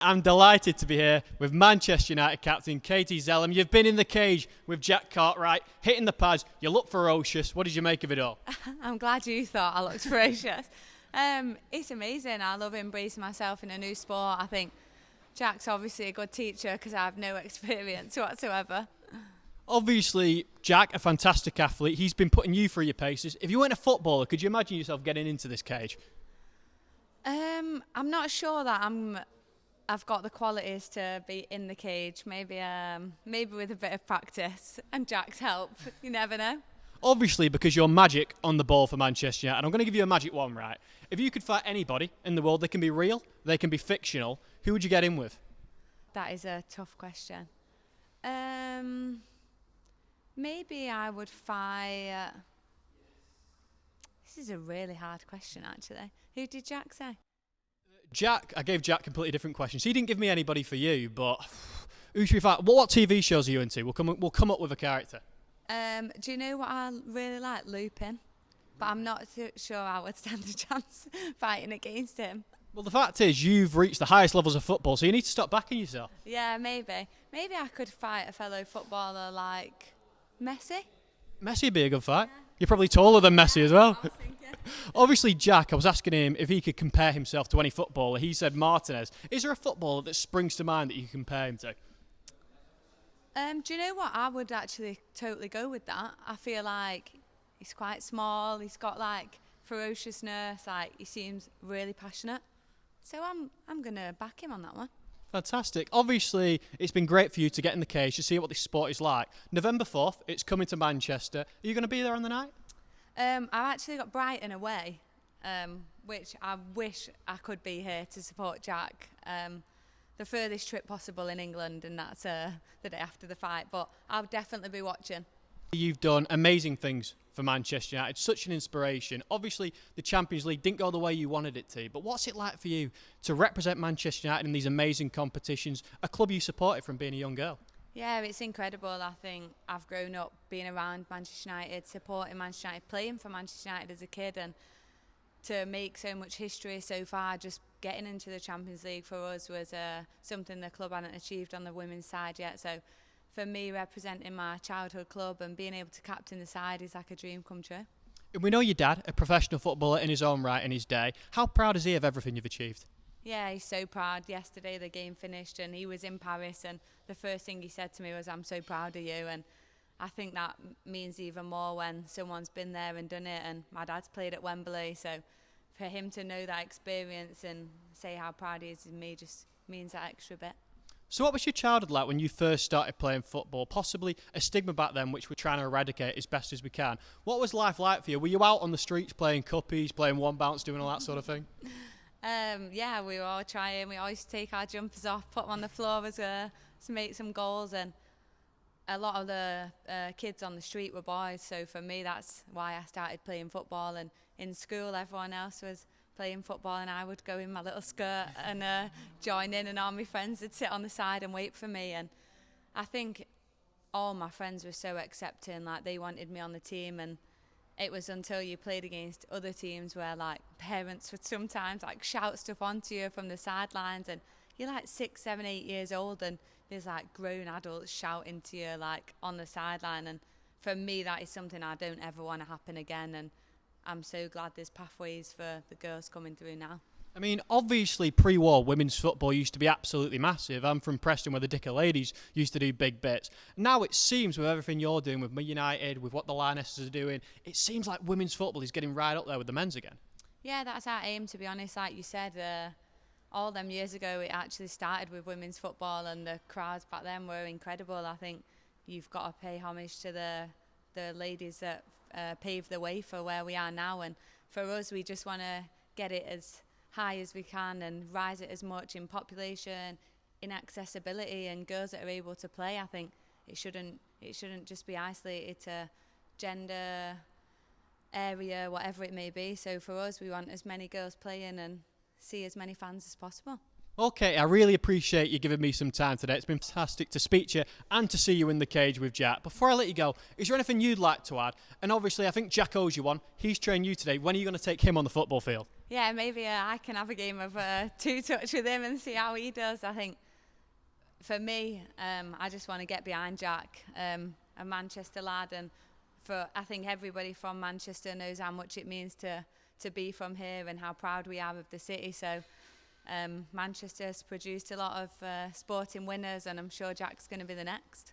I'm delighted to be here with Manchester United captain Katie Zelem. You've been in the cage with Jack Cartwright, hitting the pads. You look ferocious. What did you make of it all? I'm glad you thought I looked ferocious. It's amazing. I love embracing myself in a new sport. I think Jack's obviously a good teacher because I have no experience whatsoever. Obviously, Jack, a fantastic athlete. He's been putting you through your paces. If you weren't a footballer, could you imagine yourself getting into this cage? I'm not sure that I've got the qualities to be in the cage. Maybe with a bit of practice and Jack's help. You never know. Obviously, because you're magic on the ball for Manchester United, I'm going to give you a magic one, right? If you could fight anybody in the world, they can be real, they can be fictional, who would you get in with? That is a tough question. Maybe I would fight. This is a really hard question, actually. Who did Jack say? Jack, I gave Jack completely different questions. He didn't give me anybody for you, but who should we fight? What TV shows are you into? We'll come up with a character. Do you know what I really like? Lupin. But I'm not sure I would stand a chance fighting against him. Well, the fact is, you've reached the highest levels of football, so you need to stop backing yourself. Yeah, maybe. Maybe I could fight a fellow footballer like Messi. Messi would be a good fight. Yeah. You're probably taller than Messi as well. I was thinking. Obviously, Jack, I was asking him if he could compare himself to any footballer. He said Martinez. Is there a footballer that springs to mind that you can compare him to? Do you know what? I would actually totally go with that. I feel like he's quite small. He's got like ferociousness. Like he seems really passionate. So I'm gonna back him on that one. Fantastic. Obviously, it's been great for you to get in the cage to see what this sport is like. November 4th, it's coming to Manchester. Are you going to be there on the night? I've actually got Brighton away, which I wish I could be here to support Jack. The furthest trip possible in England, and that's the day after the fight. But I'll definitely be watching. You've done amazing things for Manchester United, such an inspiration. Obviously, the Champions League didn't go the way you wanted it to, but what's it like for you to represent Manchester United in these amazing competitions, a club you supported from being a young girl? Yeah, it's incredible. I think I've grown up being around Manchester United, supporting Manchester United, playing for Manchester United as a kid, and to make so much history so far, just getting into the Champions League for us was something the club hadn't achieved on the women's side yet. So for me, representing my childhood club and being able to captain the side is like a dream come true. We know your dad, a professional footballer in his own right in his day. How proud is he of everything you've achieved? Yeah, he's so proud. Yesterday the game finished and he was in Paris, and the first thing he said to me was, "I'm so proud of you." And I think that means even more when someone's been there and done it, and my dad's played at Wembley, so for him to know that experience and say how proud he is of me just means that extra bit. So what was your childhood like when you first started playing football? Possibly a stigma back then which we're trying to eradicate as best as we can. What was life like for you? Were you out on the streets playing cuppies, playing one bounce, doing all that sort of thing? Yeah, we were all trying. We always take our jumpers off, put them on the floor to make some goals, and a lot of the kids on the street were boys, so for me that's why I started playing football. And in school everyone else was playing football and I would go in my little skirt and join in, and all my friends would sit on the side and wait for me. And I think all my friends were so accepting, like they wanted me on the team, and it was until you played against other teams where like parents would sometimes like shout stuff onto you from the sidelines, and you're like 6, 7, 8 years old and there's like grown adults shouting to you like on the sideline. And for me that is something I don't ever want to happen again, and I'm so glad there's pathways for the girls coming through now. I mean, obviously, pre-war, women's football used to be absolutely massive. I'm from Preston, where the Dicker ladies used to do big bits. Now it seems, with everything you're doing, with Man United, with what the Lionesses are doing, it seems like women's football is getting right up there with the men's again. Yeah, that's our aim, to be honest. Like you said, all them years ago, it actually started with women's football, and the crowds back then were incredible. I think you've got to pay homage to the ladies that paved the way for where we are now. And for us, we just want to get it as high as we can and rise it as much in population, in accessibility, and girls that are able to play. I think it shouldn't just be isolated to gender, area, whatever it may be. So for us, we want as many girls playing and see as many fans as possible. Okay, I really appreciate you giving me some time today. It's been fantastic to speak to you and to see you in the cage with Jack. Before I let you go, is there anything you'd like to add? And obviously, I think Jack owes you one. He's trained you today. When are you going to take him on the football field? Yeah, maybe I can have a game of two-touch with him and see how he does. I think for me, I just want to get behind Jack, a Manchester lad, and I think everybody from Manchester knows how much it means to be from here and how proud we are of the city. So Manchester's produced a lot of sporting winners, and I'm sure Jack's going to be the next.